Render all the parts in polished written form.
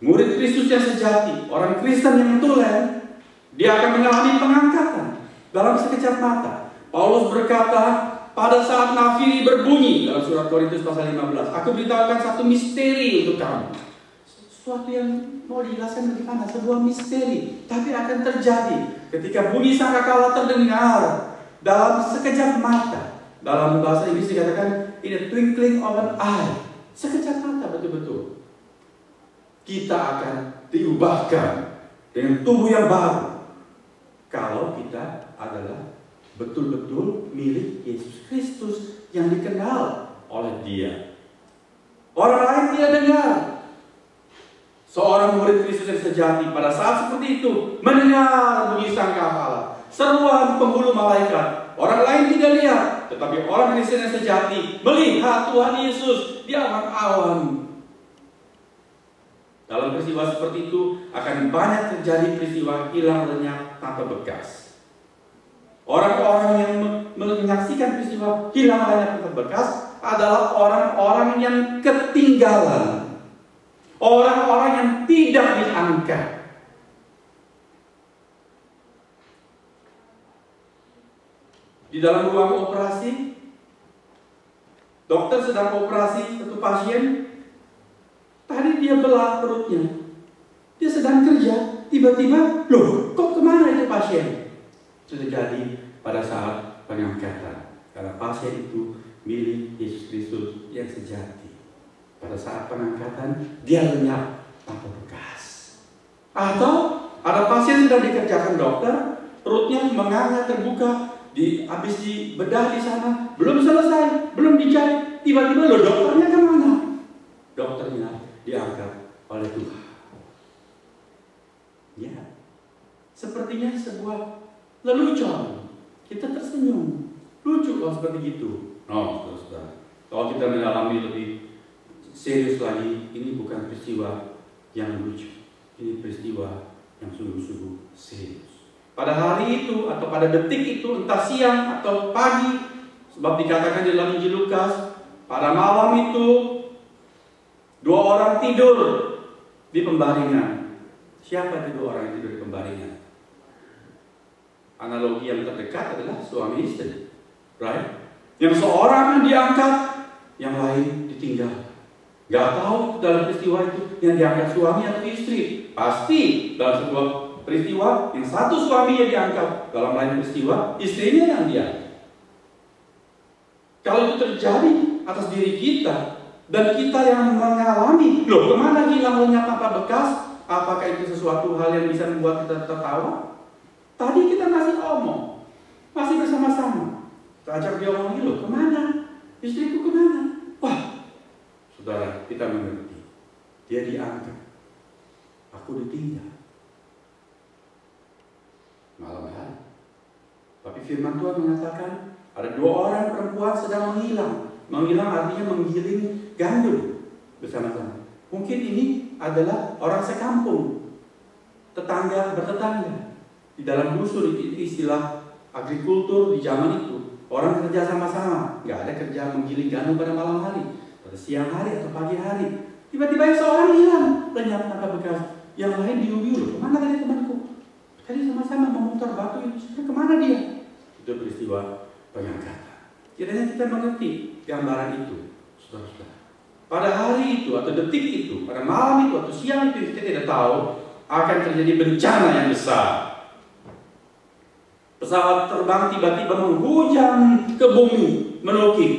murid Kristus yang sejati, orang Kristen yang tulen, dia akan mengalami pengangkatan dalam sekejap mata. Paulus berkata, pada saat nafiri berbunyi, dalam surat Korintus pasal 15, aku beritahukan satu misteri untuk kamu. Sesuatu yang mau dijelaskan bagaimana, sebuah misteri, tapi akan terjadi ketika bunyi sangkakala terdengar dalam sekejap mata. Dalam bahasa Inggris dikatakan in a twinkling of an eye. Sekejap mata betul-betul. Kita akan diubahkan dengan tubuh yang baru kalau kita adalah betul-betul milik Yesus Kristus yang dikenal oleh Dia. Orang lain tidak dengar. Seorang murid Kristus yang sejati pada saat seperti itu mendengar bunyi sangkakala, seruan penghulu malaikat. Orang lain tidak lihat, tetapi orang Kristen yang sejati melihat Tuhan Yesus di awan-awan. Dalam peristiwa seperti itu akan banyak terjadi peristiwa hilang lenyap tanpa bekas. Orang-orang yang menyaksikan peristiwa hilang lenyap tanpa bekas adalah orang-orang yang ketinggalan, orang-orang yang tidak diangkat. Di dalam ruang operasi, dokter sedang operasi satu pasien. Tadi dia belah perutnya, dia sedang kerja, tiba-tiba, loh, kok kemana itu pasien? Sudah jadi pada saat pengangkatan, karena pasien itu milik Yesus Kristus yang sejati. Pada saat pengangkatan, dia lenyap tanpa bekas. Atau ada pasien sedang dikerjakan dokter, perutnya menganga terbuka, habis dibedah di sana, belum selesai, belum dicari, tiba-tiba loh, dokternya kemana? Dokternya diangkat oleh Tuhan. Ya, sepertinya sebuah lelucon. Kita tersenyum, lucu kalau seperti itu. No, saudara. Kalau kita mendalami lebih serius lagi, ini bukan peristiwa yang lucu. Ini peristiwa yang sungguh-sungguh serius. Pada hari itu atau pada detik itu, entah siang atau pagi, sebab dikatakan di dalam Injil Lukas, pada malam itu dua orang tidur di pembaringan. Siapa itu dua orang yang tidur di pembaringan? Analogi yang terdekat adalah suami istri, right? Yang seorang diangkat, yang lain ditinggal. Gak tahu dalam peristiwa itu yang diangkat suami atau istri. Pasti dalam sebuah peristiwa yang satu suami yang diangkat, dalam lain peristiwa istrinya yang diangkat. Kalau itu terjadi atas diri kita dan kita yang mengalami, loh kemana hilang lenyap tanpa bekas? Apakah itu sesuatu hal yang bisa membuat kita tertawa? Tadi kita masih omong, masih bersama-sama. Kita ajak dia omong, loh kemana? Istriku kemana? Wah, saudara, kita mengerti. Dia diangkat, aku ditinggal. Malam hari. Tapi firman Tuhan mengatakan ada dua orang perempuan sedang menghilang. Menghilang artinya menggiling gandum bersama-sama. Mungkin ini adalah orang sekampung, tetangga bertetangga. Di dalam dusun itu istilah agrikultur di zaman itu. Orang kerja sama-sama, nggak ada kerja menggiling gandum pada malam hari, pada siang hari atau pagi hari. Tiba-tiba seorang hilang, lenyap tanpa bekas. Yang lain diubi-ubi, kemana tadi temanku? Tadi sama-sama memutar batu itu, kemana dia? Itu peristiwa pengangkatan. Kiranya kita mengerti gambaran itu, saudara-saudara. Pada hari itu atau detik itu, pada malam itu atau siang itu, kita tidak tahu akan terjadi bencana yang besar. Pesawat terbang tiba-tiba menghujam ke bumi, menukik.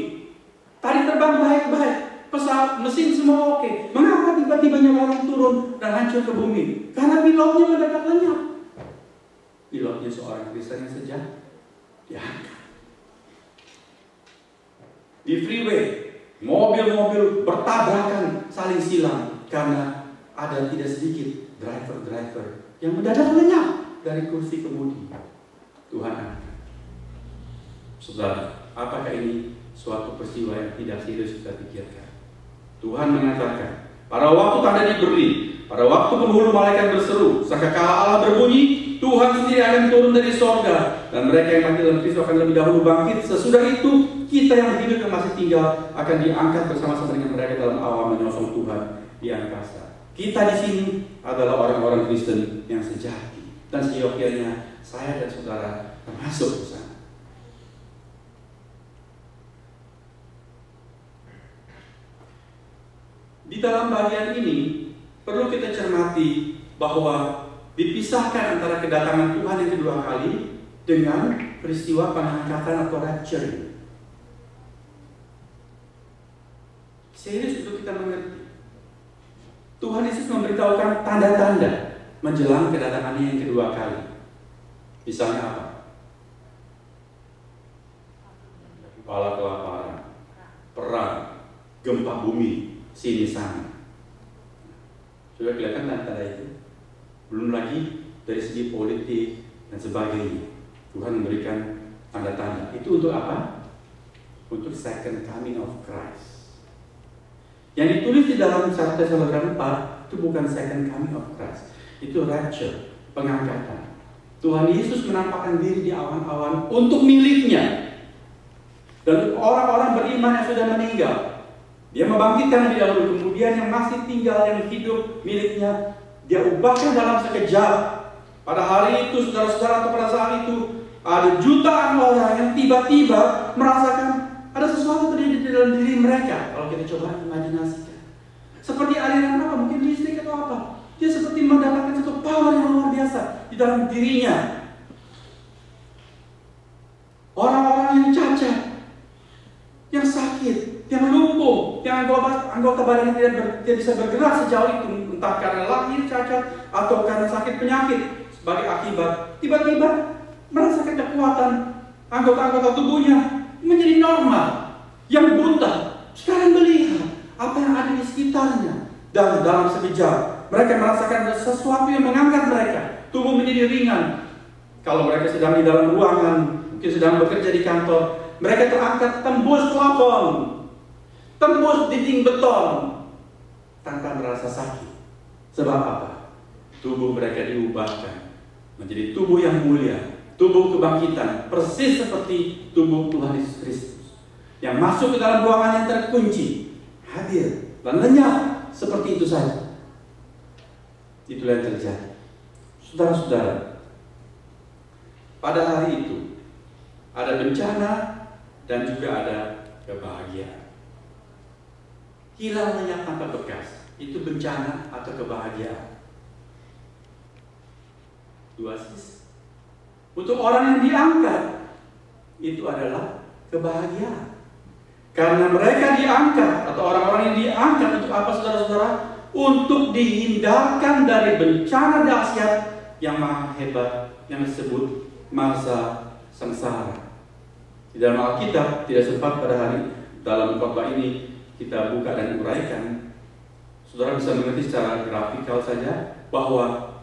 Tadi terbang baik-baik, pesawat mesin semua oke. Mengapa tiba-tiba nyelonong turun dan hancur ke bumi? Karena pilotnya mendadak lenyap. Pilotnya seorang Kristen yang sejati, diangkat. Di freeway, mobil-mobil bertabrakan saling silang karena ada tidak sedikit driver-driver yang mendadak lenyap dari kursi kemudi. Tuhan angkat. Saudara, apakah ini suatu peristiwa yang tidak serius kita pikirkan? Tuhan mengatakan, pada waktu tanda diberi, pada waktu penghulu malaikat berseru, sangkakala Allah berbunyi, Tuhan sendiri akan turun dari sorga, dan mereka yang mati dalam Kristus akan lebih dahulu bangkit. Sesudah itu, kita yang hidup dan masih tinggal akan diangkat bersama-sama dengan mereka dalam awan menyongsong Tuhan di angkasa. Kita di sini adalah orang-orang Kristen yang sejati, dan seyogyanya saya dan saudara termasuk di sana. Di dalam bagian ini perlu kita cermati bahwa dipisahkan antara kedatangan Tuhan yang kedua kali dengan peristiwa pengangkatan atau rapture. Serius untuk kita mengerti. Tuhan Yesus memberitahukan tanda-tanda menjelang kedatangannya yang kedua kali. Misalnya apa? Bala kelaparan, perang, gempa bumi, sini sana. Sudah kelihatan tanda-tanda itu? Belum lagi dari segi politik dan sebagainya. Tuhan memberikan tanda-tanda. Itu untuk apa? Untuk second coming of Christ. Yang ditulis di dalam 1 Tesalonika 4 itu bukan second coming of Christ. Itu rapture, pengangkatan. Tuhan Yesus menampakkan diri di awan-awan untuk miliknya. Dan orang-orang beriman yang sudah meninggal, Dia membangkitkan lebih dahulu. Kemudian yang masih tinggal, yang hidup miliknya, Dia ubahkan dalam sekejap. Pada hari itu, saudara-saudara, atau pada saat itu, ada jutaan orang yang tiba-tiba merasakan ada sesuatu terjadi di dalam diri mereka. Kalau kita coba imajinasikan, seperti aliran apa? Mungkin listrik atau apa? Dia seperti mendapatkan satu power yang luar biasa di dalam dirinya. Orang-orang yang cacat, yang sakit, yang lumpuh, yang anggota badannya tidak bisa bergerak sejauh itu, entah karena lahir cacat atau karena sakit penyakit sebagai akibat, tiba-tiba merasakan kekuatan anggota-anggota tubuhnya menjadi normal. Yang buta sekarang melihat apa yang ada di sekitarnya, dan dalam sekejap mereka merasakan sesuatu yang mengangkat mereka. Tubuh menjadi ringan. Kalau mereka sedang di dalam ruangan, mungkin sedang bekerja di kantor, mereka terangkat tembus plafon, tembus dinding beton tanpa merasa sakit. Sebab apa? Tubuh mereka diubahkan menjadi tubuh yang mulia, tubuh kebangkitan, persis seperti tubuh Tuhan Yesus Kristus yang masuk ke dalam ruangan yang terkunci, hadir dan lenyap seperti itu saja. Itulah yang terjadi. Saudara-saudara, pada hari itu ada bencana dan juga ada kebahagiaan. Hilang lenyap tanpa bekas, itu bencana atau kebahagiaan. Dua sisi. Untuk orang yang diangkat, itu adalah kebahagiaan. Karena mereka diangkat, atau orang-orang yang diangkat untuk apa, saudara-saudara? Untuk dihindarkan dari bencana dahsyat yang maha hebat, yang disebut masa sengsara. Di dalam Alkitab tidak sempat pada hari dalam khotbah ini kita buka dan uraikan. Saudara bisa mengerti secara grafikal saja bahwa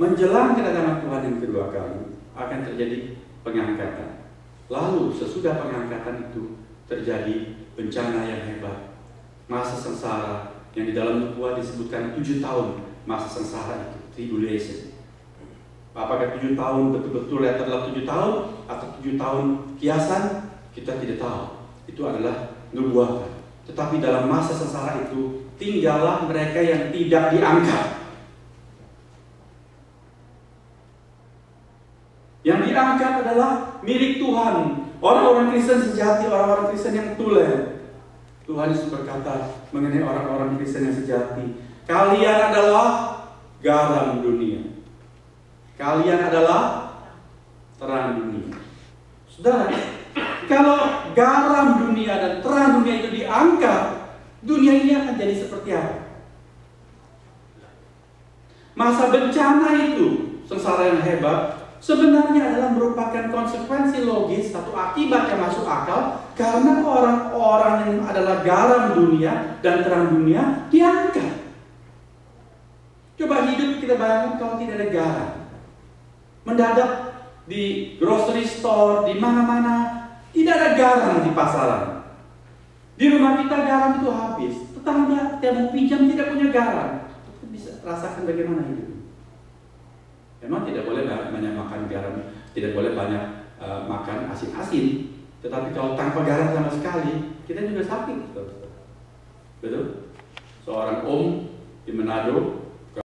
menjelang kedatangan Tuhan yang kedua kali akan terjadi pengangkatan. Lalu sesudah pengangkatan itu terjadi bencana yang hebat, masa sengsara yang di dalam nubuat disebutkan 7 tahun masa sengsara itu, tribulation. Apakah 7 tahun betul-betul adalah 7 tahun atau 7 tahun kiasan, kita tidak tahu. Itu adalah nubuatan. Tetapi dalam masa sengsara itu tinggallah mereka yang tidak diangkat. Yang diangkat adalah milik Tuhan, orang-orang Kristen sejati, orang-orang Kristen yang tulen. Tuhan Yesus berkata mengenai orang-orang Kristen yang sejati, kalian adalah garam dunia, kalian adalah terang dunia. Saudara, kalau garam dunia dan terang dunia itu diangkat, dunia ini akan jadi seperti apa? Masa bencana itu, sengsara yang hebat, sebenarnya adalah merupakan konsekuensi logis, satu akibat yang masuk akal, karena orang-orang yang adalah garam dunia dan terang dunia diangkat. Coba hidup kita bayangkan kalau tidak ada garam. Mendadak di grocery store, di mana-mana, tidak ada garam di pasaran. Di rumah kita garam itu habis. Tetangga yang mau pinjam tidak punya garam. Kita bisa rasakan bagaimana hidup. Memang tidak boleh banyak makan garam, tidak boleh banyak makan asin-asin. Tetapi kalau tanpa garam sama sekali, kita juga sakit. Betul? Seorang om di Manado,